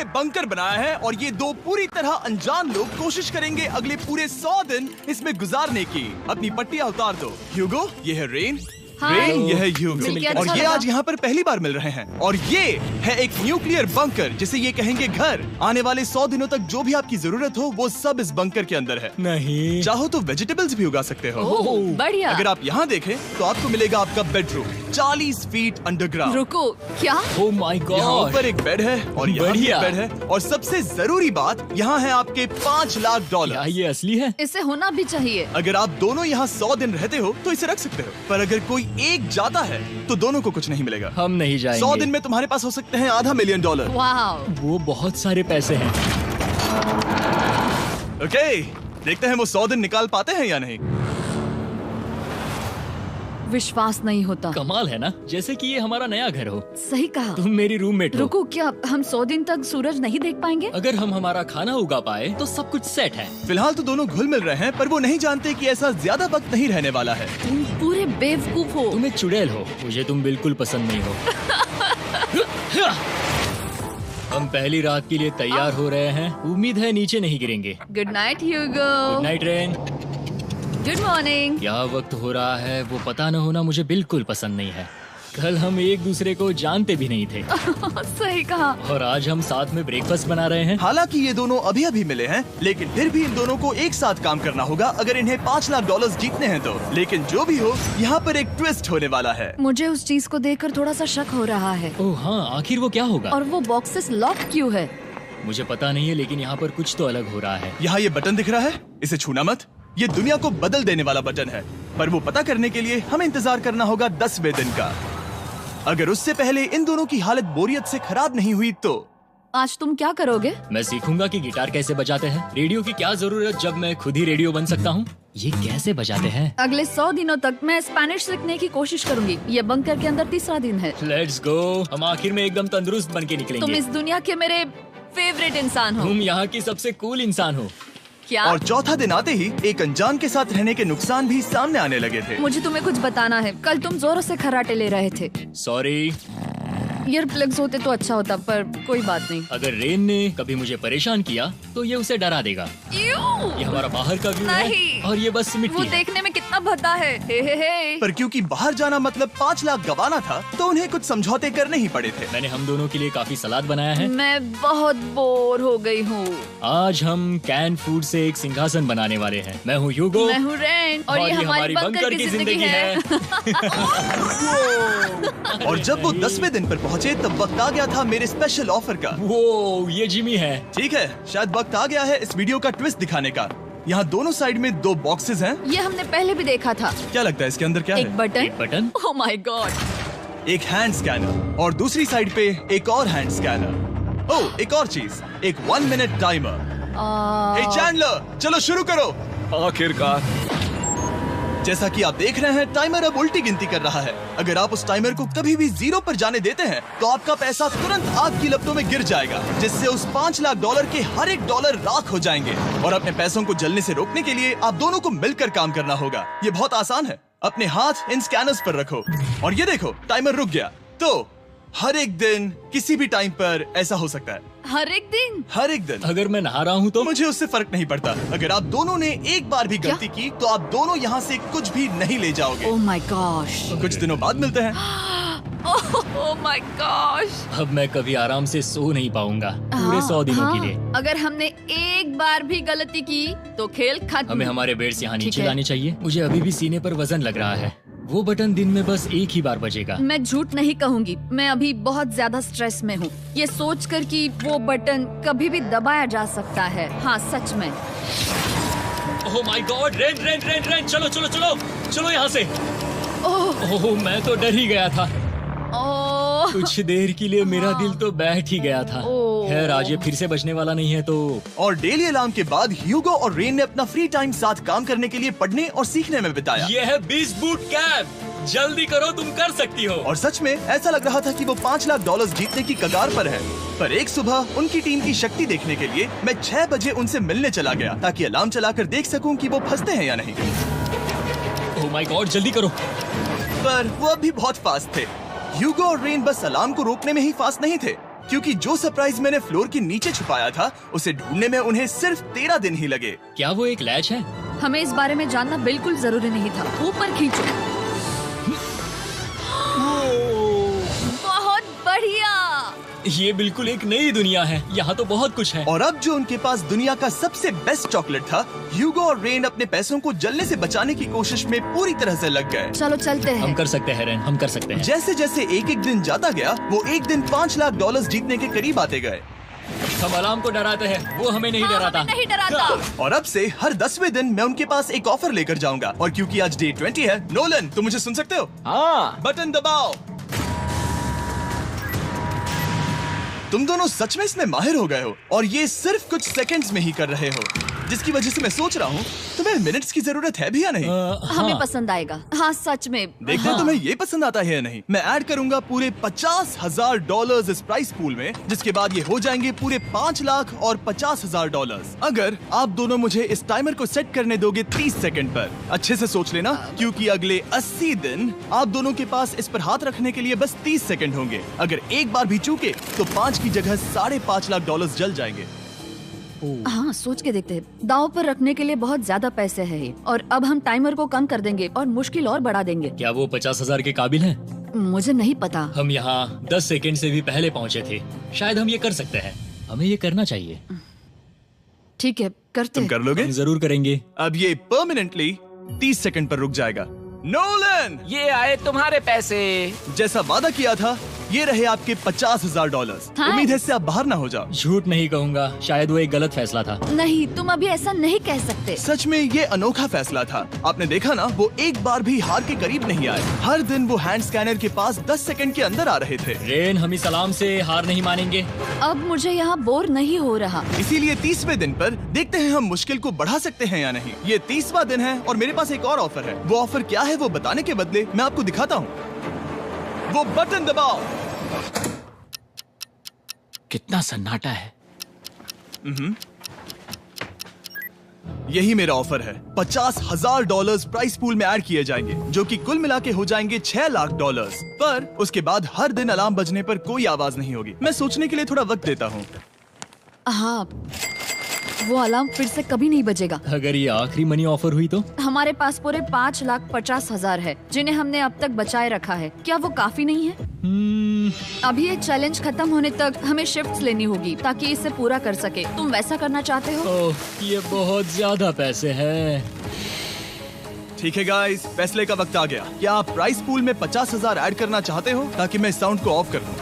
ये बंकर बनाया है और ये दो पूरी तरह अनजान लोग कोशिश करेंगे अगले पूरे 100 दिन इसमें गुजारने की। अपनी पट्टियां उतार दो। ह्यूगो, ये है रेन। रेन, ये है ह्यूगो और ये आज यहाँ पर पहली बार मिल रहे हैं। और ये है एक न्यूक्लियर बंकर जिसे ये कहेंगे घर। आने वाले 100 दिनों तक जो भी आपकी जरूरत हो वो सब इस बंकर के अंदर है। नहीं, चाहो तो वेजिटेबल्स भी उगा सकते हो। बढ़िया। अगर आप यहाँ देखें तो आपको मिलेगा आपका बेडरूम 40 फीट अंडरग्राउंड। रुको, क्या? ओह माय यहाँ गॉड, ऊपर एक बेड है और यहाँ भी एक बढ़िया। बेड है और सबसे जरूरी बात यहाँ है आपके $5 लाख। क्या ये असली है? इसे होना भी चाहिए। अगर आप दोनों यहाँ 100 दिन रहते हो तो इसे रख सकते हो, पर अगर कोई एक जाता है तो दोनों को कुछ नहीं मिलेगा। हम नहीं जाएंगे। 100 दिन में तुम्हारे पास हो सकते हैं $500 मिलियन। वाह, वो बहुत सारे पैसे हैं। ओके, देखते हैं वो 100 दिन निकाल पाते हैं या नहीं। विश्वास नहीं होता। कमाल है ना, जैसे कि ये हमारा नया घर हो। सही कहा। तुम मेरी रूममेट हो। रुको, क्या हम 100 दिन तक सूरज नहीं देख पाएंगे? अगर हम हमारा खाना उगा पाए तो सब कुछ सेट है। फिलहाल तो दोनों घुल मिल रहे हैं, पर वो नहीं जानते कि ऐसा ज्यादा वक्त नहीं रहने वाला है। तुम पूरे बेवकूफ हो। तुम एक चुड़ैल हो, मुझे तुम बिल्कुल पसंद नहीं हो। हम पहली रात के लिए तैयार हो रहे हैं। उम्मीद है नीचे नहीं गिरेंगे। Good night Hugo. Good night Ren. Good morning. क्या वक्त हो रहा है वो पता न होना मुझे बिल्कुल पसंद नहीं है। कल हम एक दूसरे को जानते भी नहीं थे सही कहा। और आज हम साथ में ब्रेकफास्ट बना रहे हैं। हालांकि ये दोनों अभी अभी मिले हैं, लेकिन फिर भी इन दोनों को एक साथ काम करना होगा अगर इन्हें $5 लाख जीतने हैं तो। लेकिन जो भी हो, यहाँ पर एक ट्विस्ट होने वाला है। मुझे उस चीज को देखकर थोड़ा सा शक हो रहा है। ओह हाँ, आखिर वो क्या होगा? और वो बॉक्सेस लॉक क्यों है? मुझे पता नहीं है, लेकिन यहाँ पर कुछ तो अलग हो रहा है। यहाँ ये बटन दिख रहा है, इसे छूना मत। ये दुनिया को बदल देने वाला बटन है, पर वो पता करने के लिए हमें इंतजार करना होगा 10वें दिन का। अगर उससे पहले इन दोनों की हालत बोरियत से खराब नहीं हुई तो आज तुम क्या करोगे? मैं सीखूंगा कि गिटार कैसे बजाते हैं। रेडियो की क्या जरूरत जब मैं खुद ही रेडियो बन सकता हूँ। ये कैसे बजाते हैं? अगले 100 दिनों तक मैं स्पेनिश सीखने की कोशिश करूंगी। ये बंकर के अंदर तीसरा दिन है। Let's go. हम आखिर में एकदम तंदुरुस्त बन के तुम निकलेंगे। इस दुनिया के मेरे फेवरेट इंसान हो। तुम यहाँ की सबसे कूल इंसान हो। क्या? और चौथा दिन आते ही एक अनजान के साथ रहने के नुकसान भी सामने आने लगे थे। मुझे तुम्हें कुछ बताना है। कल तुम जोरों से खर्राटे ले रहे थे। सॉरी। ईयर प्लग्स होते तो अच्छा होता, पर कोई बात नहीं। अगर रेन ने कभी मुझे परेशान किया तो ये उसे डरा देगा। ये हमारा बाहर का व्यू है नहीं। और ये बस वो मिट्टी है। देखने में कितना भद्दा है। हे। पर क्योंकि बाहर जाना मतलब 5 लाख गंवाना था, तो उन्हें कुछ समझौते करने ही पड़े थे। मैंने हम दोनों के लिए काफी सलाद बनाया है। मैं बहुत बोर हो गई हूँ। आज हम कैन फूड से एक सिंहासन बनाने वाले हैं। मैं हूँ ह्यूगो मैं हूँ रेन और ये हमारी बंकर की जिंदगी है। और जब वो 10वें दिन पर पहुँचे तब वक्त आ गया था मेरे स्पेशल ऑफर का। वो ये जिमी है। ठीक है, शायद वक्त आ गया है इस वीडियो का ट्विस्ट दिखाने का। यहाँ दोनों साइड में 2 बॉक्सेस हैं। ये हमने पहले भी देखा था। क्या लगता है इसके अंदर क्या एक है? बटन। एक बटन। Oh my God. एक हैंड स्कैनर और दूसरी साइड पे एक और हैंड स्कैनर। ओह, एक और चीज, एक 1 मिनट टाइमर। हे चैंडलर, चलो शुरू करो। आखिरकार। जैसा कि आप देख रहे हैं, टाइमर अब उल्टी गिनती कर रहा है। अगर आप उस टाइमर को कभी भी 0 पर जाने देते हैं तो आपका पैसा तुरंत आग की लपटों में गिर जाएगा, जिससे उस $5 लाख के हर एक डॉलर राख हो जाएंगे। और अपने पैसों को जलने से रोकने के लिए आप दोनों को मिलकर काम करना होगा। ये बहुत आसान है। अपने हाथ इन स्कैनर्स पर रखो और ये देखो, टाइमर रुक गया। तो हर एक दिन किसी भी टाइम पर ऐसा हो सकता है। हर एक दिन? हर एक दिन। अगर मैं नहा रहा हूँ तो मुझे उससे फर्क नहीं पड़ता। अगर आप दोनों ने एक बार भी गलती की तो आप दोनों यहाँ से कुछ भी नहीं ले जाओगे। Oh my gosh. कुछ दिनों बाद मिलते हैं। Oh my gosh. अब मैं कभी आराम से सो नहीं पाऊंगा पूरे 100 दिनों के लिए। अगर हमने एक बार भी गलती की तो खेल खत्म। हमें हमारे बेड से यहाँ ठीक नीचे है। लाने चाहिए। मुझे अभी भी सीने पर वजन लग रहा है। वो बटन दिन में बस एक ही बार बजेगा। मैं झूठ नहीं कहूँगी, मैं अभी बहुत ज्यादा स्ट्रेस में हूँ, ये सोचकर कि वो बटन कभी भी दबाया जा सकता है। हाँ सच में। ओह my God, rain rain rain rain, चलो चलो चलो चलो यहाँ से। ओह मैं तो डर ही गया था। ओह कुछ देर के लिए मेरा दिल तो बैठ ही गया था। ओह। खैर आज ये फिर से बजने वाला नहीं है तो। और डेली अलार्म के बाद ह्यूगो और रेन ने अपना फ्री टाइम साथ काम करने के लिए पढ़ने और सीखने में बिताया। ये है 20 बूट कैप। जल्दी करो, तुम कर सकती हो। और सच में ऐसा लग रहा था कि वो $5 लाख जीतने की कगार पर है। पर एक सुबह उनकी टीम की शक्ति देखने के लिए मैं 6 बजे उनसे मिलने चला गया, ताकि अलार्म चलाकर देख सकूं कि वो फंसते हैं या नहीं। ओह माय गॉड, जल्दी करो। पर वो अब भी बहुत फास्ट थे। ह्यूगो और रेन बस अलार्म को रोकने में ही फास्ट नहीं थे, क्योंकि जो सरप्राइज मैंने फ्लोर के नीचे छुपाया था उसे ढूंढने में उन्हें सिर्फ 13 दिन ही लगे। क्या वो एक लैच है? हमें इस बारे में जानना बिल्कुल जरूरी नहीं था। ऊपर खींचो। बहुत बढ़िया। ये बिल्कुल एक नई दुनिया है, यहाँ तो बहुत कुछ है। और अब जो उनके पास दुनिया का सबसे बेस्ट चॉकलेट था, ह्यूगो और रेन अपने पैसों को जलने से बचाने की कोशिश में पूरी तरह से लग गए। चलो चलते हम हैं। कर सकते हैं रेन, हम कर सकते हैं। जैसे जैसे एक एक दिन जाता गया, वो एक दिन $5 लाख जीतने के करीब आते गए। हम अलार्म को डराते हैं, वो हमें नहीं हाँ, डराता। हमें नहीं डराता। और अब से हर 10वें दिन मैं उनके पास एक ऑफर लेकर जाऊंगा। और क्योंकि आज डे 20 है, नोलन तुम मुझे सुन सकते हो? हाँ। बटन दबाओ। तुम दोनों सच में इसमें माहिर हो गए हो और ये सिर्फ कुछ सेकंड्स में ही कर रहे हो, जिसकी वजह से मैं सोच रहा हूँ तुम्हें मिनट्स की जरूरत है भी या नहीं। हमें पसंद आएगा। हाँ सच में। देखते हैं तुम्हें ये पसंद आता है या नहीं। मैं ऐड करूंगा पूरे $50,000 इस प्राइस पूल में, जिसके बाद ये हो जाएंगे पूरे $5,50,000। अगर आप दोनों मुझे इस टाइमर को सेट करने दोगे 30 सेकंड पर। अच्छे से सोच लेना, क्योंकि अगले 80 दिन आप दोनों के पास इस पर हाथ रखने के लिए बस 30 सेकंड होंगे। अगर एक बार भी चूके तो 5 की जगह $5.5 लाख जल जाएंगे। हाँ सोच के देखते हैं। दांव पर रखने के लिए बहुत ज्यादा पैसे है ये। और अब हम टाइमर को कम कर देंगे और मुश्किल और बढ़ा देंगे। क्या वो 50,000 के काबिल हैं? मुझे नहीं पता। हम यहाँ 10 सेकंड से भी पहले पहुँचे थे। शायद हम ये कर सकते हैं। हमें ये करना चाहिए। ठीक है करते तुम हैं। कर लोगे? हम जरूर करेंगे। अब ये परमानेंटली 30 सेकंड पर रुक जाएगा। नोलन, ये आए तुम्हारे पैसे। जैसा वादा किया था, ये रहे आपके $50,000। हाँ। उम्मीद है इससे आप बाहर ना हो जाओ। झूठ नहीं कहूँगा, शायद वो एक गलत फैसला था। नहीं तुम अभी ऐसा नहीं कह सकते। सच में ये अनोखा फैसला था। आपने देखा ना, वो एक बार भी हार के करीब नहीं आए। हर दिन वो हैंड स्कैनर के पास 10 सेकंड के अंदर आ रहे थे। रेन, हम इस अलार्म से हार नहीं मानेंगे। अब मुझे यहाँ बोर नहीं हो रहा। इसीलिए 30वें दिन पर देखते हैं हम मुश्किल को बढ़ा सकते हैं या नहीं। ये 30वां दिन है और मेरे पास एक और ऑफर है। वो ऑफर क्या है वो बताने के बदले मैं आपको दिखाता हूँ। वो बटन दबाओ। कितना सन्नाटा है। यही मेरा ऑफर है। $50,000 प्राइस पूल में ऐड किए जाएंगे, जो कि कुल मिला के हो जाएंगे $6 लाख। पर उसके बाद हर दिन अलार्म बजने पर कोई आवाज नहीं होगी। मैं सोचने के लिए थोड़ा वक्त देता हूँ। हाँ वो अलार्म फिर से कभी नहीं बजेगा। अगर ये आखिरी मनी ऑफर हुई तो? हमारे पास पूरे $5,50,000 है, जिन्हें हमने अब तक बचाए रखा है। क्या वो काफी नहीं है? अभी ये चैलेंज खत्म होने तक हमें शिफ्ट्स लेनी होगी ताकि इसे पूरा कर सके। तुम वैसा करना चाहते हो? ओह, ये बहुत ज्यादा पैसे हैं। ठीक है गाइस, फैसले का वक्त आ गया। क्या आप प्राइस पूल में 50,000 ऐड करना चाहते हो ताकि मैं साउंड को ऑफ कर दूं?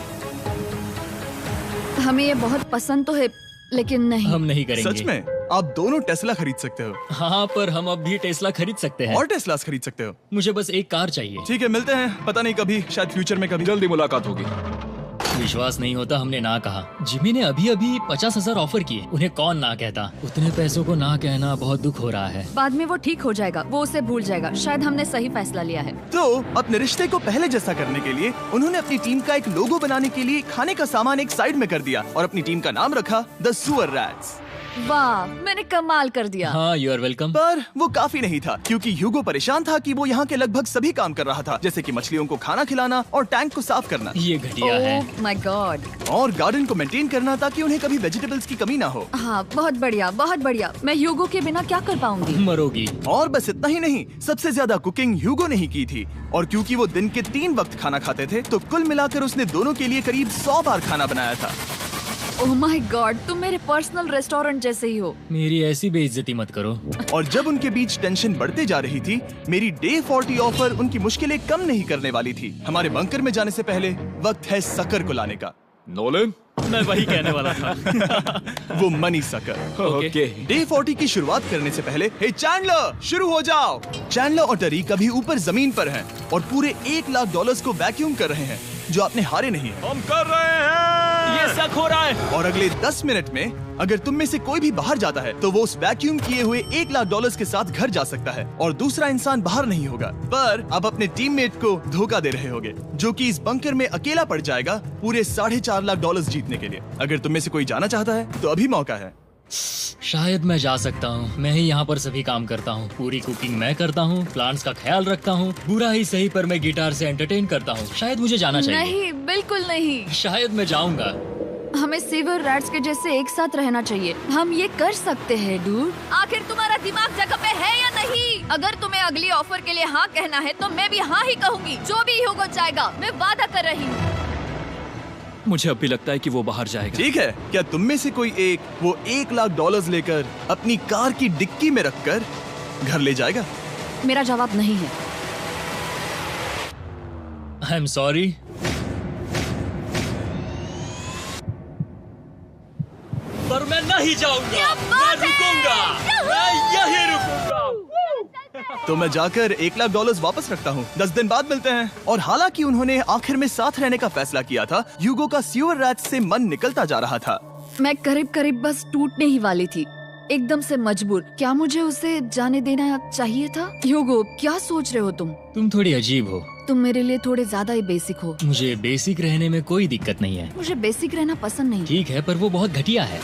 हमें ये बहुत पसंद तो है, लेकिन नहीं। हम नहीं करेंगे। सच में? आप दोनों टेस्ला खरीद सकते हो हाँ, पर हम अब भी टेस्ला खरीद सकते हैं। और टेस्लास खरीद सकते हो। मुझे बस एक कार चाहिए। ठीक है, मिलते हैं। पता नहीं कभी, शायद फ्यूचर में कभी। जल्दी मुलाकात होगी। विश्वास नहीं होता हमने ना कहा। जिमी ने अभी अभी 50,000 ऑफर किए। उन्हें कौन ना कहता। उतने पैसों को ना कहना बहुत दुख हो रहा है। बाद में वो ठीक हो जाएगा, वो उसे भूल जाएगा। शायद हमने सही फैसला लिया है। तो अपने रिश्ते को पहले जैसा करने के लिए उन्होंने अपनी टीम का एक लोगो बनाने के लिए खाने का सामान एक साइड में कर दिया और अपनी टीम का नाम रखा द सुअर रैट्स। वाह, मैंने कमाल कर दिया। हाँ, यू आर वेलकम। पर वो काफी नहीं था, क्योंकि ह्यूगो परेशान था कि वो यहाँ के लगभग सभी काम कर रहा था, जैसे कि मछलियों को खाना खिलाना और टैंक को साफ करना ये घटिया है। ओह माय गॉड। और गार्डन को मेंटेन करना ताकि उन्हें कभी वेजिटेबल्स की कमी ना हो। हाँ बहुत बढ़िया, बहुत बढ़िया। मैं ह्यूगो के बिना क्या कर पाऊंगी? मरोगी। और बस इतना ही नहीं, सबसे ज्यादा कुकिंग ह्यूगो ने ही की थी। और क्योंकि वो दिन के 3 वक्त खाना खाते थे, तो कुल मिलाकर उसने दोनों के लिए करीब 100 बार खाना बनाया था। ओह माय गॉड, तुम मेरे पर्सनल रेस्टोरेंट जैसे ही हो। मेरी ऐसी बेइज्जती मत करो। और जब उनके बीच टेंशन बढ़ते जा रही थी, मेरी डे 40 ऑफर उनकी मुश्किलें कम नहीं करने वाली थी। हमारे बंकर में जाने से पहले वक्त है सकर को लाने का। नोलन। मैं वही कहने वाला था। वो मनी सकर। ओके। डे 40 की शुरुआत करने से पहले, हे चैंडलर, शुरू हो जाओ। चैंडलर और टरीक अभी ऊपर जमीन पर हैं और पूरे $1 लाख को वैक्यूम कर रहे हैं, जो आपने हारे नहीं है। हम कर रहे हैं। ये शक हो रहा है। और अगले 10 मिनट में अगर तुम में से कोई भी बाहर जाता है, तो वो उस वैक्यूम किए हुए $1 लाख के साथ घर जा सकता है और दूसरा इंसान बाहर नहीं होगा। पर अब अपने टीममेट को धोखा दे रहे होगे, जो कि इस बंकर में अकेला पड़ जाएगा पूरे $4.5 लाख जीतने के लिए। अगर तुम में से कोई जाना चाहता है, तो अभी मौका है। शायद मैं जा सकता हूँ। मैं ही यहाँ पर सभी काम करता हूँ। पूरी कुकिंग मैं करता हूँ, प्लांट्स का ख्याल रखता हूँ। बुरा ही सही, पर मैं गिटार से एंटरटेन करता हूँ। शायद मुझे जाना चाहिए। नहीं, बिल्कुल नहीं। शायद मैं जाऊंगा। हमें सीवर रैट्स के जैसे एक साथ रहना चाहिए। हम ये कर सकते हैं डूड। आखिर तुम्हारा दिमाग जगह पे है या नहीं? अगर तुम्हें अगली ऑफर के लिए हाँ कहना है तो मैं भी हाँ ही कहूँगी। जो भी होगा जाएगा, मैं वादा कर रही हूँ। मुझे अब भी लगता है कि वो बाहर जाएगा। ठीक है, क्या तुम में से कोई एक वो $1,00,000 लेकर अपनी कार की डिक्की में रखकर घर ले जाएगा? मेरा जवाब नहीं है। I am sorry. पर मैं नहीं जाऊंगा, मैं रुकूंगा, मैं यहीं रुकूंगा। तो मैं जाकर $1,00,000 वापस रखता हूँ। 10 दिन बाद मिलते हैं। और हालांकि उन्होंने आखिर में साथ रहने का फैसला किया था, ह्यूगो का सीवर रैट से मन निकलता जा रहा था। मैं करीब करीब बस टूटने ही वाली थी, एकदम से मजबूर। क्या मुझे उसे जाने देना चाहिए था? ह्यूगो, क्या सोच रहे हो तुम? तुम थोड़ी अजीब हो। तुम मेरे लिए थोड़े ज्यादा ही बेसिक हो। मुझे बेसिक रहने में कोई दिक्कत नहीं है। मुझे बेसिक रहना पसंद नहीं। ठीक है, पर वो बहुत घटिया है।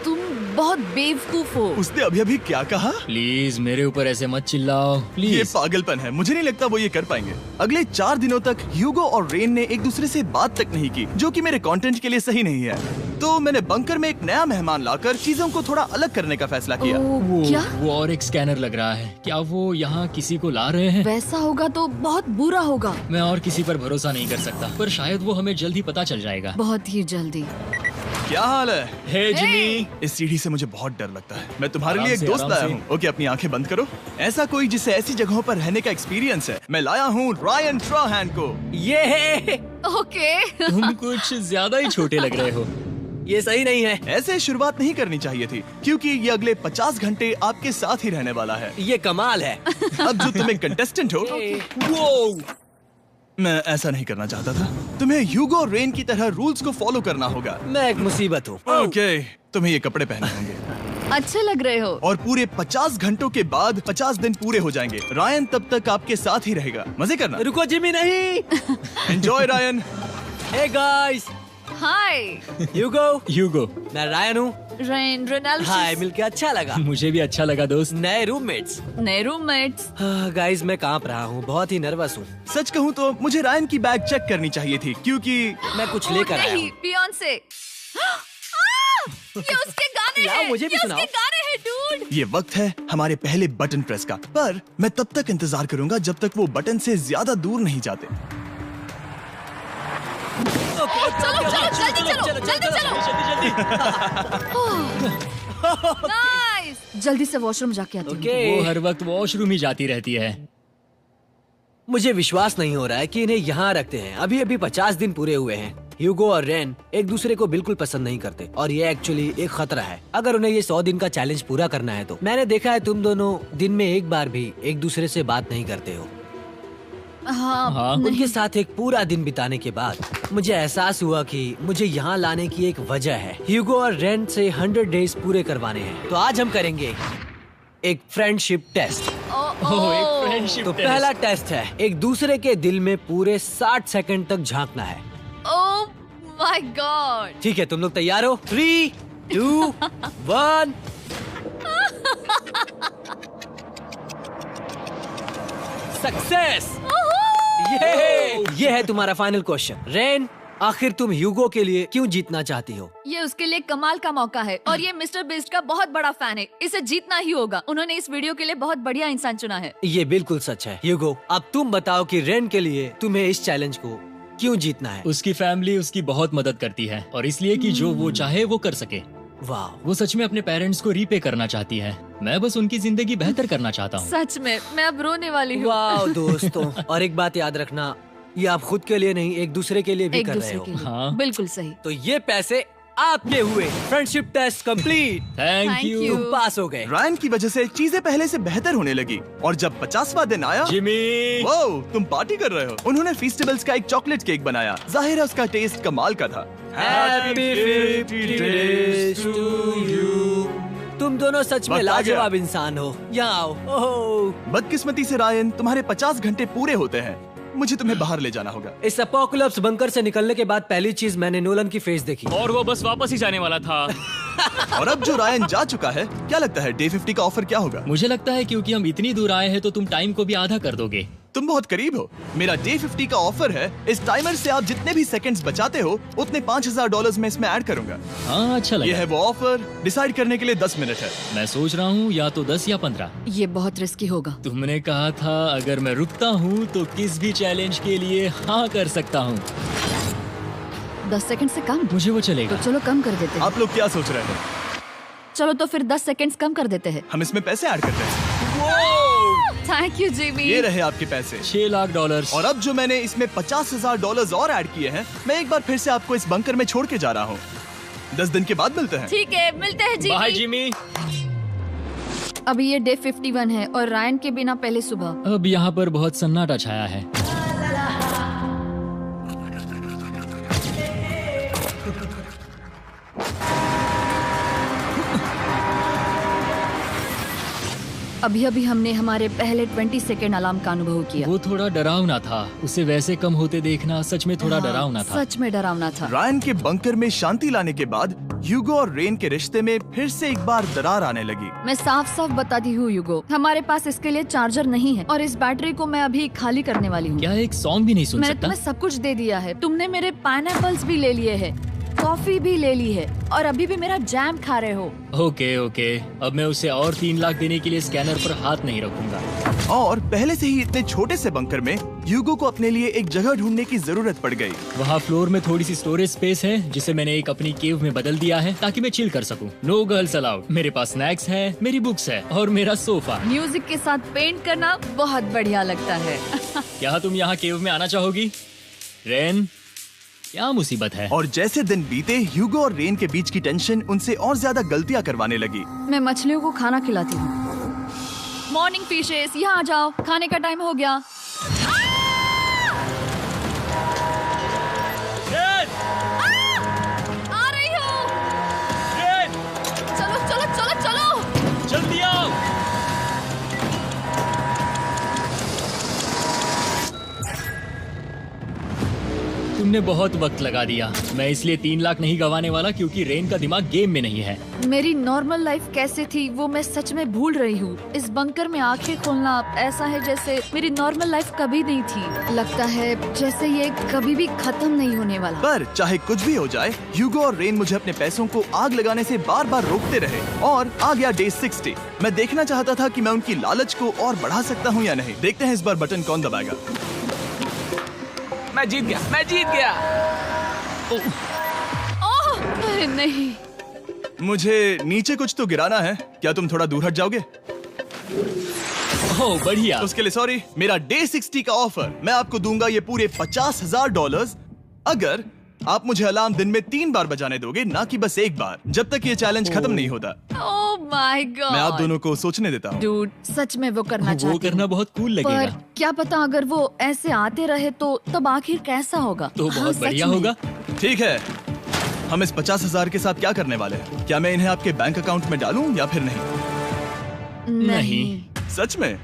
तुम बहुत बेवकूफ हो। उसने अभी अभी क्या कहा? प्लीज मेरे ऊपर ऐसे मत चिल्लाओ, ये प्लीज। पागलपन है। मुझे नहीं लगता वो ये कर पाएंगे। अगले 4 दिनों तक ह्यूगो और रेन ने एक दूसरे से बात तक नहीं की, जो कि मेरे कंटेंट के लिए सही नहीं है। तो मैंने बंकर में एक नया मेहमान लाकर चीजों को थोड़ा अलग करने का फैसला किया। क्या? वो और एक स्कैनर लग रहा है। क्या वो यहाँ किसी को ला रहे हैं? वैसा होगा तो बहुत बुरा होगा। मैं और किसी पर भरोसा नहीं कर सकता, पर शायद वो हमें जल्द ही पता चल जाएगा। बहुत ही जल्दी। क्या हाल है? हे जिमी। इस सीढ़ी से मुझे बहुत डर लगता है। मैं तुम्हारे आराम लिए एक से, दोस्त आराम लाया से। हूँ। ओके, अपनी आंखें बंद करो। ऐसा कोई जिसे ऐसी जगहों पर रहने का एक्सपीरियंस है। मैं लाया हूँ रायन ट्राहैन को। ये ओके। तुम कुछ ज्यादा ही छोटे लग रहे हो। ये सही नहीं है। ऐसे शुरुआत नहीं करनी चाहिए थी, क्योंकि ये अगले 50 घंटे आपके साथ ही रहने वाला है। ये कमाल है। अब जो तुम एक कंटेस्टेंट हो, वो मैं ऐसा नहीं करना चाहता था। तुम्हें ह्यूगो और रेन की तरह रूल्स को फॉलो करना होगा। मैं एक मुसीबत हूँ। ओके, तुम्हें ये कपड़े पहनने होंगे। अच्छे लग रहे हो। और पूरे 50 घंटों के बाद 50 दिन पूरे हो जाएंगे। रायन तब तक आपके साथ ही रहेगा। मजे करना। रुको जिमी, नहीं। Enjoy Ryan. हे गाइस, हाय ह्यूगो, मैं रायन हूँ। रेनल्ड। हाय, मिलके अच्छा लगा। मुझे भी अच्छा लगा दोस्त। नए रूममेट्स। नए रूममेट्स। गाइस, मैं कांप रहा हूँ, बहुत ही नर्वस हूँ। सच कहूँ तो मुझे रायन की बैग चेक करनी चाहिए थी, क्योंकि मैं कुछ लेकर आया नहीं, हूँ। बियॉन्से। ये उसके गाने लाओ, हैं। मुझे भी ये सुनाओ। उसके गाने हैं डूड। ये वक्त है हमारे पहले बटन प्रेस का। पर मैं तब तक इंतजार करूंगा जब तक वो बटन से ज्यादा दूर नहीं जाते। चलो जल्दी नाइस। जल्दी से वॉशरूम जाके आती हूँ। ओके। वो हर वक्त वॉशरूम ही जाती रहती है। मुझे विश्वास नहीं हो रहा है कि इन्हें यहाँ रखते हैं। अभी अभी 50 दिन पूरे हुए हैं। ह्यूगो और रेन एक दूसरे को बिल्कुल पसंद नहीं करते और ये एक्चुअली एक खतरा है। अगर उन्हें ये 100 दिन का चैलेंज पूरा करना है तो। मैंने देखा है तुम दोनों दिन में एक बार भी एक दूसरे से बात नहीं करते हो। हाँ, उनके साथ एक पूरा दिन बिताने के बाद मुझे एहसास हुआ कि मुझे यहाँ लाने की एक वजह है। ह्यूगो और रेन से 100 डेज पूरे करवाने हैं। तो आज हम करेंगे एक फ्रेंडशिप टेस्ट। एक फ्रेंडशिप तो पहला टेस्ट है, एक दूसरे के दिल में पूरे 60 सेकंड तक झांकना है। ओह माय गॉड। ठीक है, तुम लोग तैयार हो? 3, 2, 1। सक्सेस। ये है तुम्हारा फाइनल क्वेश्चन। रेन, आखिर तुम ह्यूगो के लिए क्यों जीतना चाहती हो? ये उसके लिए कमाल का मौका है और ये मिस्टर बीस्ट का बहुत बड़ा फैन है। इसे जीतना ही होगा। उन्होंने इस वीडियो के लिए बहुत बढ़िया इंसान चुना है। ये बिल्कुल सच है। ह्यूगो, अब तुम बताओ कि रेन के लिए तुम्हें इस चैलेंज को क्यों जीतना है? उसकी फैमिली उसकी बहुत मदद करती है और इसलिए कि जो वो चाहे वो कर सके। वाह, वो सच में अपने पेरेंट्स को रीपे करना चाहती है। मैं बस उनकी जिंदगी बेहतर करना चाहता हूँ। सच में मैं अब रोने वाली हूँ। वाह दोस्तों। और एक बात याद रखना, ये आप खुद के लिए नहीं, एक दूसरे के लिए भी एक कर रहे दूसरे हो। के लिए। हाँ। बिल्कुल सही। तो ये पैसे आपके हुए। Friendship test complete. Thank Thank you you। तुम पास हो गए। रायन की वजह से चीजें पहले से बेहतर होने लगी। और जब 50वां दिन आया, जिमी। वो तुम पार्टी कर रहे हो। उन्होंने फेस्टिवल्स का एक चॉकलेट केक बनाया। जाहिर है उसका टेस्ट कमाल का था। Happy 50 days to you। तुम दोनों सच में वक्त आ गया। लाजवाब इंसान हो। यहाँ आओ। ओह, बदकिस्मती से रायन, तुम्हारे 50 घंटे पूरे होते हैं। मुझे तुम्हें बाहर ले जाना होगा। इस अपोकलिप्स बंकर से निकलने के बाद पहली चीज मैंने नोलन की फेस देखी। और वो बस वापस ही जाने वाला था। और अब जो रायन जा चुका है, क्या लगता है डे 50 का ऑफर क्या होगा? मुझे लगता है क्योंकि हम इतनी दूर आए हैं तो तुम टाइम को भी आधा कर दोगे। तुम बहुत करीब हो। मेरा डे 50 का ऑफर है। इस टाइमर से आप जितने भी सेकंड्स बचाते हो उतने $5000 मैं इसमें ऐड करूंगा। हाँ, अच्छा ये लगा। है वो ऑफर। डिसाइड करने के लिए 10 मिनट है। मैं सोच रहा हूँ या तो 10 या 15। ये बहुत रिस्की होगा। तुमने कहा था अगर मैं रुकता हूँ तो किस भी चैलेंज के लिए हाँ कर सकता हूँ। 10 सेकंड से कम? मुझे वो तो चलेगा। चलो कम कर देते हैं। आप लोग क्या सोच रहे हैं? चलो तो फिर 10 सेकंड्स कम कर देते हैं। हम इसमें पैसे ऐड करते हैं। Thank you Jimmy. ये रहे आपके पैसे। $6 लाख। और अब जो मैंने इसमें $50,000 और ऐड किए हैं, मैं एक बार फिर से आपको इस बंकर में छोड़ के जा रहा हूँ। 10 दिन के बाद मिलते हैं। ठीक है, मिलते हैं बाय जिमी। जिमी। अभी ये डे 51 है और रायन के बिना पहले सुबह। अब यहाँ पर बहुत सन्नाटा छाया है। अभी अभी हमने हमारे पहले 20 सेकेंड अलार्म का अनुभव किया। वो थोड़ा डरावना था। उसे वैसे कम होते देखना सच में थोड़ा हाँ, डरावना था। सच में डरावना था। रायन के बंकर में शांति लाने के बाद ह्यूगो और रेन के रिश्ते में फिर से एक बार दरार आने लगी। मैं साफ साफ बताती हूँ युगो, हमारे पास इसके लिए चार्जर नहीं है और इस बैटरी को मैं अभी खाली करने वाली हूँ। क्या एक सॉन्ग भी नहीं सुन मैंने सकता? तुम्हें सब कुछ दे दिया है। तुमने मेरे पाइनएप्पल्स भी ले लिए हैं, कॉफी भी ले ली है और अभी भी मेरा जैम खा रहे हो। ओके ओके, अब मैं उसे और 3 लाख देने के लिए स्कैनर पर हाथ नहीं रखूंगा। और पहले से ही इतने छोटे से बंकर में ह्यूगो को अपने लिए एक जगह ढूंढने की जरूरत पड़ गई। वहाँ फ्लोर में थोड़ी सी स्टोरेज स्पेस है जिसे मैंने एक अपनी केव में बदल दिया है ताकि मैं चिल कर सकूं। No girls allowed. मेरे पास स्नैक्स है, मेरी बुक्स है और मेरा सोफा। म्यूजिक के साथ पेंट करना बहुत बढ़िया लगता है। क्या तुम यहाँ केव में आना चाहोगी? रेन, क्या मुसीबत है? और जैसे दिन बीते, ह्यूगो और रेन के बीच की टेंशन उनसे और ज्यादा गलतियां करवाने लगी। मैं मछलियों को खाना खिलाती हूँ। मॉर्निंग फिशेस, यहाँ आ जाओ, खाने का टाइम हो गया। आ रही हूँ। चलो चलो चलो चलो। जल्दी आओ। तुमने बहुत वक्त लगा दिया। मैं इसलिए 3 लाख नहीं गंवाने वाला क्योंकि रेन का दिमाग गेम में नहीं है। मेरी नॉर्मल लाइफ कैसे थी वो मैं सच में भूल रही हूँ। इस बंकर में आंखें खोलना ऐसा है जैसे मेरी नॉर्मल लाइफ कभी नहीं थी। लगता है जैसे ये कभी भी खत्म नहीं होने वाला। पर चाहे कुछ भी हो जाए, ह्यूगो और रेन मुझे अपने पैसों को आग लगाने से बार बार रोकते रहे। और आ गया डे 60। मैं देखना चाहता था कि मैं उनकी लालच को और बढ़ा सकता हूँ या नहीं। देखते हैं इस बार बटन कौन दबाएगा। मैं जीत गया, मैं जीत गया। ओह, अरे नहीं। मुझे नीचे कुछ तो गिराना है। क्या तुम थोड़ा दूर हट जाओगे? ओह बढ़िया। उसके लिए सॉरी। मेरा डे 60 का ऑफर, मैं आपको दूंगा ये पूरे $50,000 अगर आप मुझे अलार्म दिन में 3 बार बजाने दोगे, ना कि बस एक बार, जब तक ये चैलेंज खत्म नहीं होता। ओह माय गॉड। मैं आप दोनों को सोचने देता हूँ। डूड, सच में वो करना वो चाहती करना हूँ। बहुत कूल पर लगेगा। क्या पता अगर वो ऐसे आते रहे तो तब आखिर कैसा होगा। तो हाँ, बहुत सच बढ़िया में। होगा। ठीक है, हम इस 50,000 के साथ क्या करने वाले हैं? क्या मैं इन्हें आपके बैंक अकाउंट में डालूं या फिर नहीं? नहीं, सच में?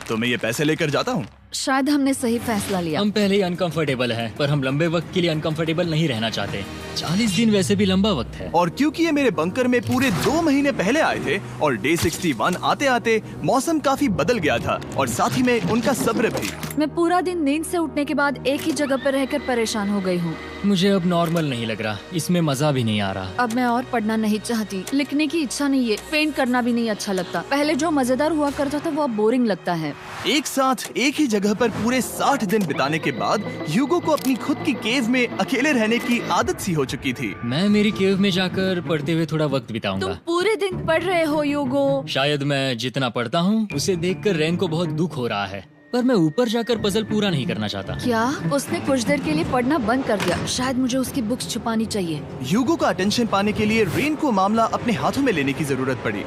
तो मैं ये पैसे लेकर जाता हूँ। शायद हमने सही फैसला लिया। हम पहले ही अनकंफर्टेबल हैं, पर हम लंबे वक्त के लिए अनकंफर्टेबल नहीं रहना चाहते। 40 दिन वैसे भी लंबा वक्त है। और क्योंकि ये मेरे बंकर में पूरे 2 महीने पहले आए थे और डे 61 आते आते मौसम काफी बदल गया था और साथ ही में उनका सब्र भी। मैं पूरा दिन नींद से उठने के बाद एक ही जगह पर रहकर परेशान हो गई हूँ। मुझे अब नॉर्मल नहीं लग रहा, इसमें मजा भी नहीं आ रहा। अब मैं और पढ़ना नहीं चाहती, लिखने की इच्छा नहीं है, पेंट करना भी नहीं अच्छा लगता। पहले जो मजेदार हुआ करता था वो अब बोरिंग लगता है। एक साथ एक ही जगह पर पूरे 60 दिन बिताने के बाद ह्यूगो को अपनी खुद की केव में अकेले रहने की आदत सी हो चुकी थी। मैं मेरी केव में जाकर पढ़ते हुए थोड़ा वक्त तुम बिताऊंगा। पूरे दिन पढ़ रहे हो योगो। शायद मैं जितना पढ़ता हूँ उसे देखकर रेन को बहुत दुख हो रहा है, पर मैं ऊपर जाकर पजल पूरा नहीं करना चाहता। क्या उसने कुछ देर के लिए पढ़ना बंद कर दिया? शायद मुझे उसकी बुक्स छुपानी चाहिए। ह्यूगो का अटेंशन पाने के लिए रेन को मामला अपने हाथों में लेने की जरूरत पड़ी।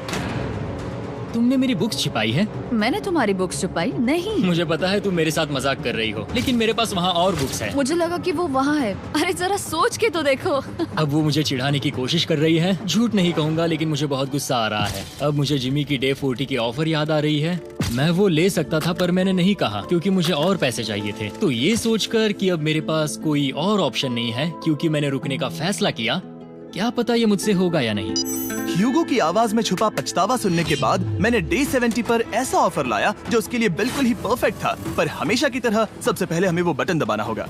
तुमने मेरी बुक्स छिपाई है? मैंने तुम्हारी बुक्स छुपाई नहीं। मुझे पता है तुम मेरे साथ मजाक कर रही हो, लेकिन मेरे पास वहाँ और बुक्स है। मुझे लगा कि वो वहाँ है। अरे जरा सोच के तो देखो। अब वो मुझे चिढ़ाने की कोशिश कर रही है। झूठ नहीं कहूंगा, लेकिन मुझे बहुत गुस्सा आ रहा है। अब मुझे जिमी की डे 40 की ऑफर याद आ रही है। मैं वो ले सकता था पर मैंने नहीं कहा क्योंकि मुझे और पैसे चाहिए थे। तो ये सोचकर कि अब मेरे पास कोई और ऑप्शन नहीं है क्योंकि मैंने रुकने का फैसला किया, क्या पता ये मुझसे होगा या नहीं। ह्यूगो की आवाज में छुपा पछतावा सुनने के बाद मैंने डे 70 पर ऐसा ऑफर लाया जो उसके लिए बिल्कुल ही परफेक्ट था। पर हमेशा की तरह सबसे पहले हमें वो बटन दबाना होगा।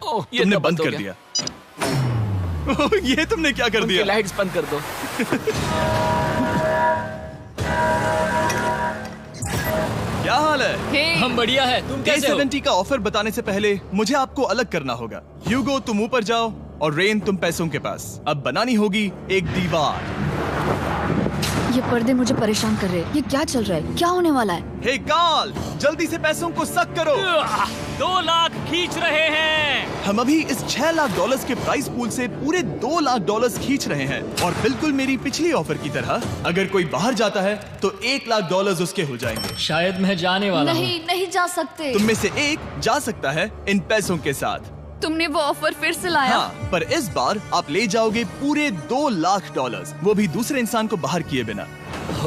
ओह, ये तुमने तो बंद हो कर गया। दिया। ओह, ये तुमने क्या कर उनकी दिया? लाइट्स बंद कर दो। क्या हाल है? हे, हम बढ़िया है, तुम डे कैसे हो? 70 का ऑफर बताने से पहले मुझे आपको अलग करना होगा। ह्यूगो तुम ऊपर जाओ और रेन तुम पैसों के पास। अब बनानी होगी एक दीवार। ये पर्दे मुझे परेशान कर रहे हैं। ये क्या चल रहा है? क्या होने वाला है? हे कार्ल, जल्दी से पैसों को सक करो। 2 लाख खींच रहे हैं। हम अभी इस $6 लाख के प्राइस पूल से पूरे $2 लाख खींच रहे हैं और बिल्कुल मेरी पिछली ऑफर की तरह अगर कोई बाहर जाता है तो $1 लाख उसके हो जाएंगे। शायद मैं जाने वाला हूँ। नहीं, नहीं जा सकते। तुम में से एक जा सकता है इन पैसों के साथ। तुमने वो ऑफर फिर से लाया? हाँ, पर इस बार आप ले जाओगे पूरे $2 लाख, वो भी दूसरे इंसान को बाहर किए बिना।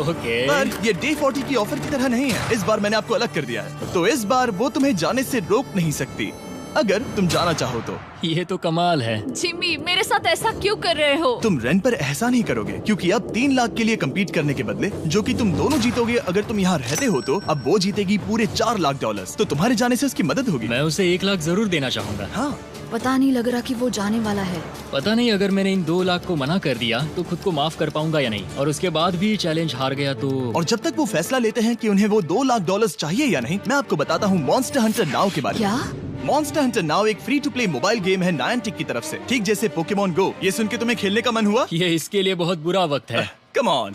ओके। पर ये डे 40 की ऑफर की तरह नहीं है। इस बार मैंने आपको अलग कर दिया है, तो इस बार वो तुम्हें जाने से रोक नहीं सकती अगर तुम जाना चाहो तो। ये तो कमाल है। जिमी, मेरे साथ ऐसा क्यों कर रहे हो? तुम रेंट पर एहसान ही करोगे क्योंकि अब 3 लाख के लिए कम्पीट करने के बदले जो कि तुम दोनों जीतोगे अगर तुम यहाँ रहते हो, तो अब वो जीतेगी पूरे $4 लाख। तो तुम्हारे जाने से उसकी मदद होगी। मैं उसे 1 लाख जरूर देना चाहूंगा। हाँ, पता नहीं लग रहा कि वो जाने वाला है। पता नहीं अगर मैंने इन 2 लाख को मना कर दिया तो खुद को माफ कर पाऊंगा या नहीं, और उसके बाद भी चैलेंज हार गया तो। और जब तक वो फैसला लेते हैं कि उन्हें वो $2 लाख चाहिए या नहीं, मैं आपको बताता हूँ मॉन्स्टर हंटर नाउ के बारे में। क्या? मॉन्स्टर हंटर नाउ एक free to play mobile game है नायंटिक की तरफ से, ठीक जैसे पोकेमॉन गो। ये सुन के तुम्हें खेलने का मन हुआ? ये इसके लिए बहुत बुरा वक्त है। Come on.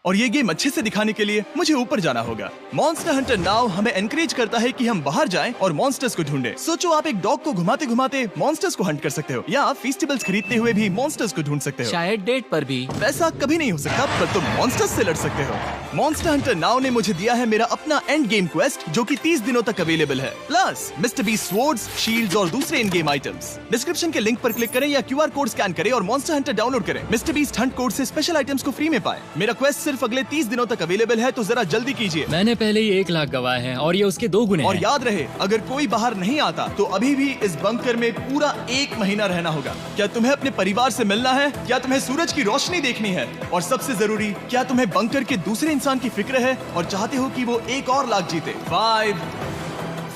और ये गेम अच्छे से दिखाने के लिए मुझे ऊपर जाना होगा। मॉन्स्टर हंटर नाउ हमें एनकरेज करता है कि हम बाहर जाएं और मॉन्स्टर्स को ढूंढें। सोचो, आप एक डॉग को घुमाते घुमाते मॉन्स्टर्स को हंट कर सकते हो, या आप फेस्टिवल्स खरीदते हुए भी मॉन्स्टर्स को ढूंढ सकते हो। शायद डेट पर भी। वैसा कभी नहीं हो सकता, पर तुम मॉन्स्टर्स से लड़ सकते हो। मॉन्स्टर हंटर नाउ ने मुझे दिया है मेरा अपना एंड गेम क्वेस्ट जो कि 30 दिनों तक अवेलेबल है, plus mister beast swords, shields और दूसरे इन गेम आइटम्स। डिस्क्रिप्शन के लिंक पर क्लिक करें या QR कोड स्कैन करें और मॉन्स्टर हंटर डाउनलोड करें। मिस्टर बीस्ट हंट कोड से स्पेशल आइटम्स को फ्री में पाएं। मेरा क्वेस्ट सिर्फ अगले 30 दिनों तक अवेलेबल है, तो जरा जल्दी कीजिए। मैंने पहले ही 1 लाख गवाए हैं और ये उसके 2 गुने और हैं। याद रहे, अगर कोई बाहर नहीं आता तो अभी भी इस बंकर में पूरा 1 महीना रहना होगा। क्या तुम्हें अपने परिवार से मिलना है? क्या तुम्हें सूरज की रोशनी देखनी है? और सबसे जरूरी, क्या तुम्हें बंकर के दूसरे इंसान की फिक्र है और चाहते हो कि वो एक और लाख जीते? 5,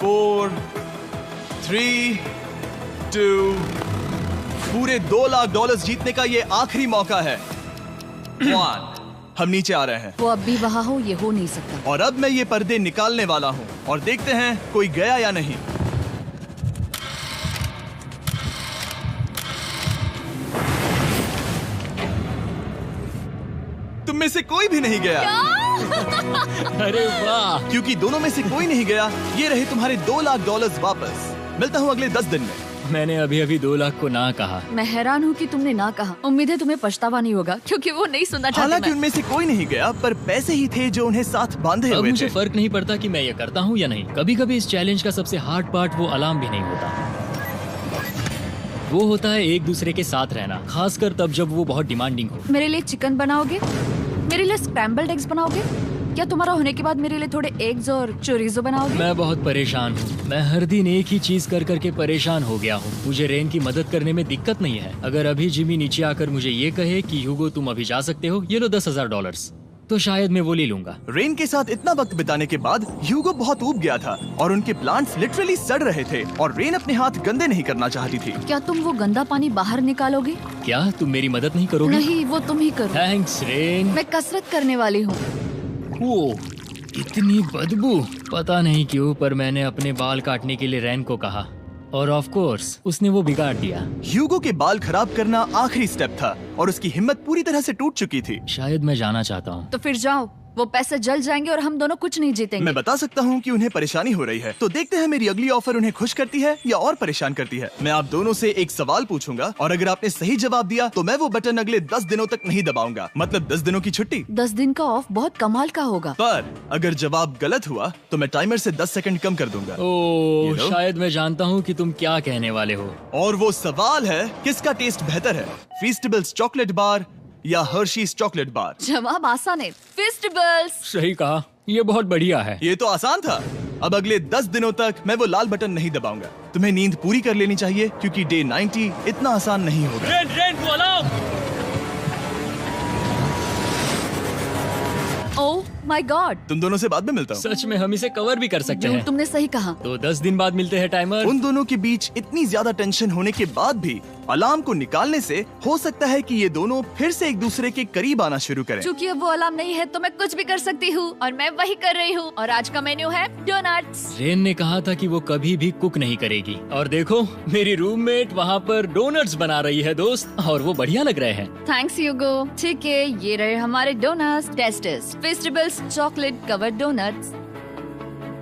4, 3, 2, पूरे $2 लाख जीतने का ये आखिरी मौका है। 1, हम नीचे आ रहे हैं वो अब भी वहाँ हो, ये हो नहीं सकता। और अब मैं ये पर्दे निकालने वाला हूँ और देखते हैं कोई गया या नहीं। तुम में से कोई भी नहीं गया। अरे वाह। क्योंकि दोनों में से कोई नहीं गया, ये रहे तुम्हारे $2 लाख वापस। मिलता हूँ अगले 10 दिन में। मैंने अभी अभी 2 लाख को ना कहा। मैं हैरान हूँ कि तुमने ना कहा। उम्मीद है तुम्हें पछतावा नहीं होगा, क्योंकि वो नहीं सुनना चाहते। हालांकि मैं। उनमें से कोई नहीं गया, पर पैसे ही थे जो उन्हें साथ बांधे अब हुए मुझे थे। फर्क नहीं पड़ता कि मैं ये करता हूँ या नहीं। कभी कभी इस चैलेंज का सबसे हार्ड पार्ट वो अलार्म भी नहीं होता, वो होता है एक दूसरे के साथ रहना, खासकर तब जब वो बहुत डिमांडिंग हो। मेरे लिए चिकन बनाओगे? मेरे लिए स्क्रैम्बल्ड एग्स बनाओगे? क्या तुम्हारा होने के बाद मेरे लिए थोड़े एग्स और चोरिजो बनाओगे? मैं बहुत परेशान हूँ। मैं हर दिन एक ही चीज कर करके परेशान हो गया हूँ। मुझे रेन की मदद करने में दिक्कत नहीं है। अगर अभी जिमी नीचे आकर मुझे ये कहे कि ह्यूगो तुम अभी जा सकते हो, ये लो $10,000, तो शायद मैं वो ले लूंगा। रेन के साथ इतना वक्त बिताने के बाद ह्यूगो बहुत ऊब गया था और उनके प्लांट्स लिटरली सड़ रहे थे और रेन अपने हाथ गंदे नहीं करना चाहती थी। क्या तुम वो गंदा पानी बाहर निकालोगे? क्या तुम मेरी मदद नहीं करोगे? नहीं, वो तुम ही करो। Thanks rain. मैं कसरत करने वाली हूँ। ओ, इतनी बदबू। पता नहीं क्यों, पर मैंने अपने बाल काटने के लिए रैन को कहा और ऑफ कोर्स उसने वो बिगाड़ दिया। ह्यूगो के बाल खराब करना आखिरी स्टेप था और उसकी हिम्मत पूरी तरह से टूट चुकी थी। शायद मैं जाना चाहता हूँ। तो फिर जाओ, वो पैसे जल जाएंगे और हम दोनों कुछ नहीं जीतेंगे। मैं बता सकता हूँ कि उन्हें परेशानी हो रही है, तो देखते हैं मेरी अगली ऑफर उन्हें खुश करती है या और परेशान करती है। मैं आप दोनों से एक सवाल पूछूंगा और अगर आपने सही जवाब दिया तो मैं वो बटन अगले 10 दिनों तक नहीं दबाऊंगा, मतलब 10 दिनों की छुट्टी। 10 दिन का ऑफ बहुत कमाल का होगा। पर अगर जवाब गलत हुआ तो मैं टाइमर से 10 सेकंड कम कर दूंगा। ओ, You know? शायद मैं जानता हूँ कि तुम क्या कहने वाले हो। और वो सवाल है, किसका टेस्ट बेहतर है, फेस्टिवल्स चॉकलेट बार या हर्शीज चॉकलेट बार? जवाब आसान है, फेस्टिवल्स। सही कहा, ये बहुत बढ़िया है। ये तो आसान था। अब अगले 10 दिनों तक मैं वो लाल बटन नहीं दबाऊंगा। तुम्हें नींद पूरी कर लेनी चाहिए क्योंकि डे 90 इतना आसान नहीं होगा। रेन, रेन, वो अलार्म! माय गॉड, तुम दोनों से बाद में मिलता हूँ। सच में हम इसे कवर भी कर सकते हैं। तुमने सही कहा। तो 10 दिन बाद मिलते हैं टाइमर। उन दोनों के बीच इतनी ज्यादा टेंशन होने के बाद भी अलार्म को निकालने से हो सकता है कि ये दोनों फिर से एक दूसरे के करीब आना शुरू करें। क्योंकि अब वो अलार्म नहीं है तो मैं कुछ भी कर सकती हूँ और मैं वही कर रही हूँ। और आज का मेन्यू है डोनट्स। रेन ने कहा था कि वो कभी भी कुक नहीं करेगी और देखो मेरी रूममेट वहाँ पर डोनट्स बना रही है दोस्त, और वो बढ़िया लग रहे हैं। Thanks Hugo. ठीक है, ये रहे हमारे donuts. Testers festivals chocolate covered donuts.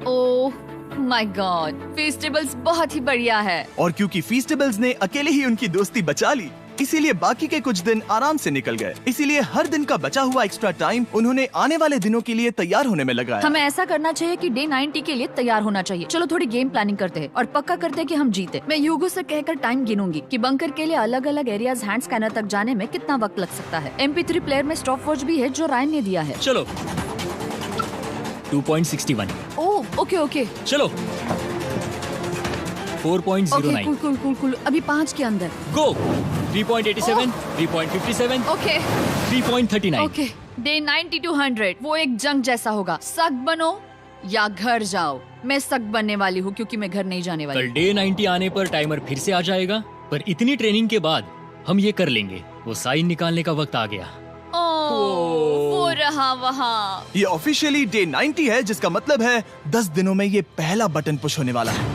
Oh my God, festivals बहुत ही बढ़िया है। और क्योंकि फीस्टेबल्स ने अकेले ही उनकी दोस्ती बचा ली, इसीलिए बाकी के कुछ दिन आराम से निकल गए। इसीलिए हर दिन का बचा हुआ एक्स्ट्रा टाइम उन्होंने आने वाले दिनों के लिए तैयार होने में लगाया। हमें ऐसा करना चाहिए कि डे 90 के लिए तैयार होना चाहिए। चलो थोड़ी गेम प्लानिंग करते हैं और पक्का करते हैं कि हम जीते। मैं ह्यूगो से कहकर टाइम गिनूंगी कि बंकर के लिए अलग अलग एरियाज हैंड स्कैनर तक जाने में कितना वक्त लग सकता है। MP3 प्लेयर में स्टॉप वॉच भी है जो रायन ने दिया है। चलो 2.61। ओह ओके ओके चलो 4.09। Cool cool cool cool. अभी 5 के अंदर। गो 3.87, 3.57, ओके 3.39। ओके। डे 90 to 100 वो एक जंग जैसा होगा। सख्त बनो या घर जाओ। मैं सख्त बनने वाली हूँ क्योंकि मैं घर नहीं जाने वाली। कल डे 90 आने पर टाइमर फिर से आ जाएगा, पर इतनी ट्रेनिंग के बाद हम ये कर लेंगे। वो साइन निकालने का वक्त आ गया। वो रहा वहाँ। ये ऑफिशियली डे 90 है, जिसका मतलब है 10 दिनों में ये पहला बटन पुश होने वाला है।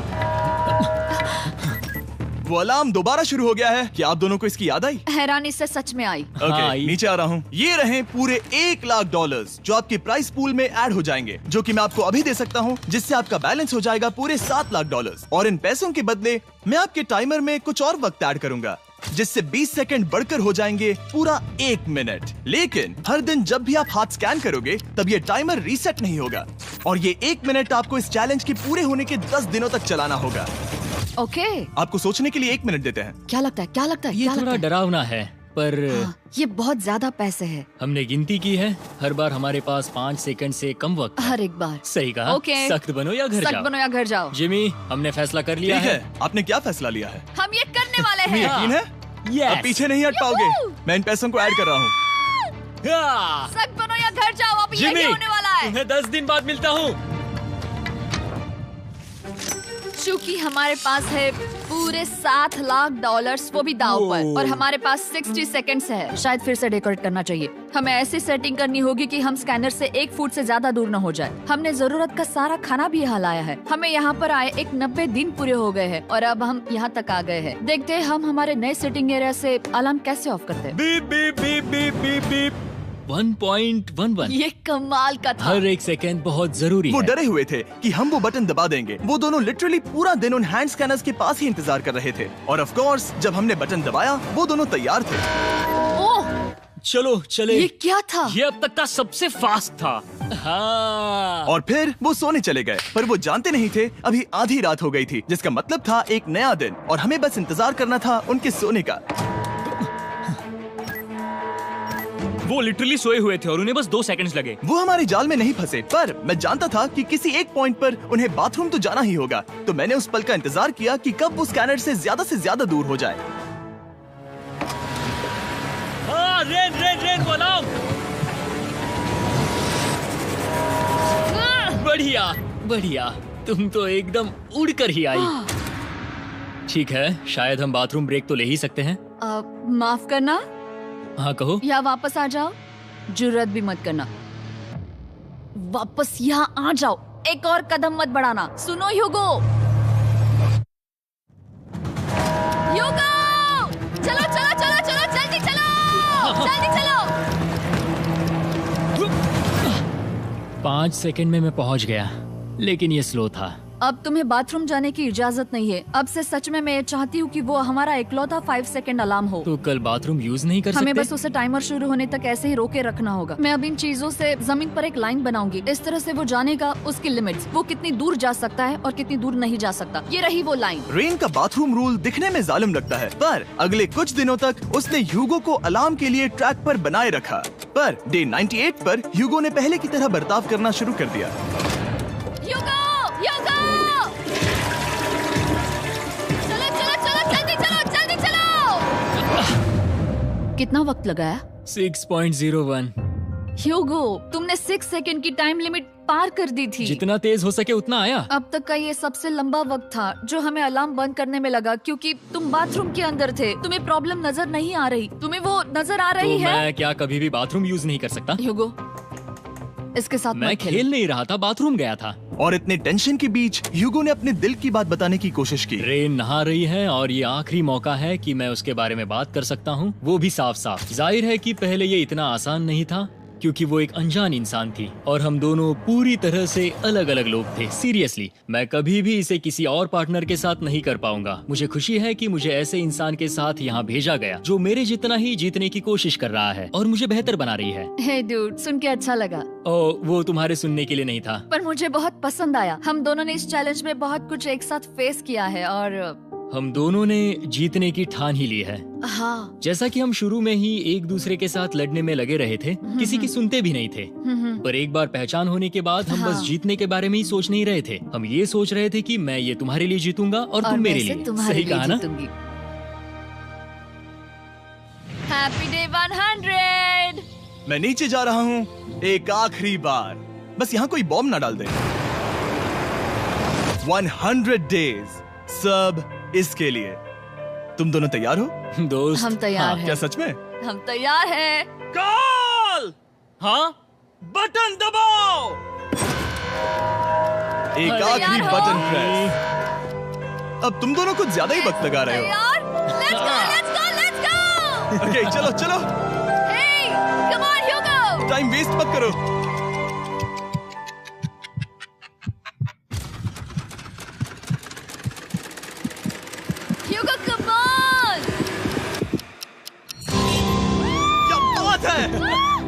वो अलार्म दोबारा शुरू हो गया है। क्या आप दोनों को इसकी याद आई? हैरानी से सच में आई। ओके, हाँ, नीचे आ रहा हूँ। ये रहे पूरे $1,00,000 जो आपके प्राइस पूल में ऐड हो जाएंगे, जो कि मैं आपको अभी दे सकता हूँ, जिससे आपका बैलेंस हो जाएगा पूरे $7,00,000। और इन पैसों के बदले मैं आपके टाइमर में कुछ और वक्त ऐड करूंगा, जिससे 20 सेकंड बढ़कर हो जाएंगे पूरा 1 मिनट। लेकिन हर दिन जब भी आप हाथ स्कैन करोगे तब ये टाइमर रीसेट नहीं होगा, और ये 1 मिनट आपको इस चैलेंज के पूरे होने के 10 दिनों तक चलाना होगा। ओके। आपको सोचने के लिए 1 मिनट देते हैं। क्या लगता है, क्या लगता है, ये क्या थोड़ा लगता है? डरावना है, पर हाँ, ये बहुत ज्यादा पैसे है हमने गिनती की है, हर बार हमारे पास 5 सेकंड से कम वक्त है। हर एक बार। सही कहा। ओके। सख्त बनो या घर सख्त जाओ। बनो या घर जाओ। जिमी, हमने फैसला कर लिया ठीक है। है, आपने क्या फैसला लिया है? हम ये करने वाले तुम्हें हैं। यकीन है? Yes. अब पीछे नहीं हट पाओगे। मैं इन पैसों को ऐड कर रहा हूँ। हाँ। सख्त बनो या घर जाओ। अब यही जिमी, होने वाला है। तुम्हें 10 दिन बाद मिलता हूँ। चूंकि हमारे पास है पूरे $7,00,000 वो भी दाव पर, और हमारे पास 60 सेकंड्स है। शायद फिर से डेकोरेट करना चाहिए। हमें ऐसी सेटिंग करनी होगी कि हम स्कैनर से 1 फुट से ज्यादा दूर न हो जाए। हमने जरूरत का सारा खाना भी यहाँ लाया है। हमें यहाँ पर आए 90 दिन पूरे हो गए हैं और अब हम यहाँ तक आ गए हैं। देखते हैं हम हमारे नए सेटिंग एरिया से अलार्म कैसे ऑफ करते हैं। Beep beep beep beep beep beep. 1.11। ये कमाल का था। हर एक सेकंड बहुत जरूरी वो है। डरे हुए थे कि हम वो बटन दबा देंगे। वो दोनों लिटरली पूरा दिन उन हैंड स्कैनर्स के पास ही इंतजार कर रहे थे, और ऑफ कोर्स जब हमने बटन दबाया वो दोनों तैयार थे। ओह, चलो चले। ये क्या था? ये अब तक का सबसे फास्ट था। हाँ। और फिर वो सोने चले गए, पर वो जानते नहीं थे अभी आधी रात हो गई थी, जिसका मतलब था एक नया दिन, और हमें बस इंतजार करना था उनके सोने का। वो लिटरली सोए हुए थे और उन्हें बस 2 सेकंड्स लगे। वो हमारे जाल में नहीं फंसे, पर मैं जानता था कि किसी एक पॉइंट पर उन्हें बाथरूम तो जाना ही होगा, तो मैंने उस पल का इंतजार किया कि कब वो स्कैनर से ज्यादा दूर हो जाए। हाँ, रेन रेन रेन वो अलार्म। बढ़िया बढ़िया, तुम तो एकदम उड़कर ही आई। ठीक है, शायद हम बाथरूम ब्रेक तो ले ही सकते हैं। माफ करना हाँ कहो। या वापस आ जाओ। जुर्रत भी मत करना। वापस यहाँ आ जाओ। एक और कदम मत बढ़ाना। सुनो ह्यूगो। ह्यूगो, चलो चलो चलो चलो, जल्दी चलो, जल्दी चलो। 5 सेकंड में मैं पहुंच गया, लेकिन ये स्लो था। अब तुम्हें बाथरूम जाने की इजाजत नहीं है। अब से सच में मैं चाहती हूँ कि वो हमारा इकलौता 5 सेकंड अलार्म हो। तो कल बाथरूम यूज नहीं कर हमें सकते? बस उसे टाइमर शुरू होने तक ऐसे ही रोके रखना होगा। मैं अब इन चीजों से जमीन पर एक लाइन बनाऊंगी। इस तरह से वो जानेगा उसकी लिमिट्स, वो कितनी दूर जा सकता है और कितनी दूर नहीं जा सकता। ये रही वो लाइन। रेन का बाथरूम रूल दिखने में जालिम लगता है, पर अगले कुछ दिनों तक उसने ह्यूगो को अलार्म के लिए ट्रैक पर बनाए रखा। पर डे 98 पर ह्यूगो ने पहले की तरह बर्ताव करना शुरू कर दिया। ह्यूगो, ह्यूगो! चलो चलो चलो, जल्दी चलो, जल्दी चलो। कितना वक्त लगाया? 6.01। ह्यूगो, तुमने 6 सेकंड की टाइम लिमिट पार कर दी थी। जितना तेज हो सके उतना आया। अब तक का ये सबसे लंबा वक्त था जो हमें अलार्म बंद करने में लगा, क्योंकि तुम बाथरूम के अंदर थे। तुम्हें प्रॉब्लम नजर नहीं आ रही, तुम्हें वो नजर आ रही तो है? मैं क्या कभी भी बाथरूम यूज नहीं कर सकता? ह्यूगो, इसके साथ मैं मत खेलो। खेल नहीं रहा था, बाथरूम गया था। और इतने टेंशन के बीच ह्यूगो ने अपने दिल की बात बताने की कोशिश की। रेन नहा रही है और ये आखिरी मौका है कि मैं उसके बारे में बात कर सकता हूँ, वो भी साफ साफ। जाहिर है कि पहले ये इतना आसान नहीं था क्योंकि वो एक अनजान इंसान थी और हम दोनों पूरी तरह से अलग अलग लोग थे। सीरियसली, मैं कभी भी इसे किसी और पार्टनर के साथ नहीं कर पाऊंगा। मुझे खुशी है कि मुझे ऐसे इंसान के साथ यहाँ भेजा गया जो मेरे जितना ही जीतने की कोशिश कर रहा है और मुझे बेहतर बना रही है। हे डूड, सुन के अच्छा लगा। ओ, वो तुम्हारे सुनने के लिए नहीं था। पर मुझे बहुत पसंद आया। हम दोनों ने इस चैलेंज में बहुत कुछ एक साथ फेस किया है और हम दोनों ने जीतने की ठान ही ली है। हाँ। जैसा कि हम शुरू में ही एक दूसरे के साथ लड़ने में लगे रहे थे, किसी की सुनते भी नहीं थे। पर एक बार पहचान होने के बाद हम बस हाँ। जीतने के बारे में ही सोच नहीं रहे थे। हम ये सोच रहे थे कि मैं ये तुम्हारे लिए जीतूंगा और तुम मेरे लिए। सही कहा ना? Happy day 100। मैं नीचे जा रहा हूँ एक आखिरी बार, बस यहाँ कोई बॉम्ब ना डाल दे। 100 डेज, सब इसके लिए। तुम दोनों तैयार हो? दोस्त, हम तैयार हाँ, हैं। क्या सच में? हम तैयार हैं। कॉल! हाँ? बटन दबाओ। एक अरे आखिरी यार हो। Button press. अब तुम दोनों कुछ ज्यादा ही वक्त लगा रहे हो। तैयार? Let's go, let's go, let's go! Okay, चलो चलो, Hey, come on, Hugo! Time waste मत करो। Hugo, come on! क्या बात है,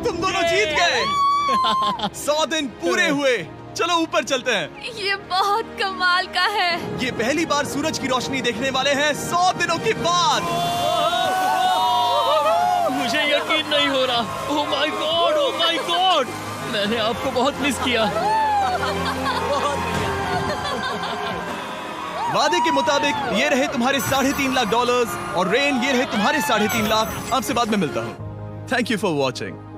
तुम दोनों जीत गए। 100 दिन पूरे हुए। चलो ऊपर चलते हैं। ये बहुत कमाल का है। ये पहली बार सूरज की रोशनी देखने वाले हैं 100 दिनों के बाद। मुझे यकीन नहीं हो रहा। ओह my God, oh my God, मैंने आपको बहुत मिस किया। वादे के मुताबिक ये रहे तुम्हारे $3.5 लाख और रेन ये रहे तुम्हारे 3.5 लाख। आपसे बाद में मिलता हूँ। Thank you for watching.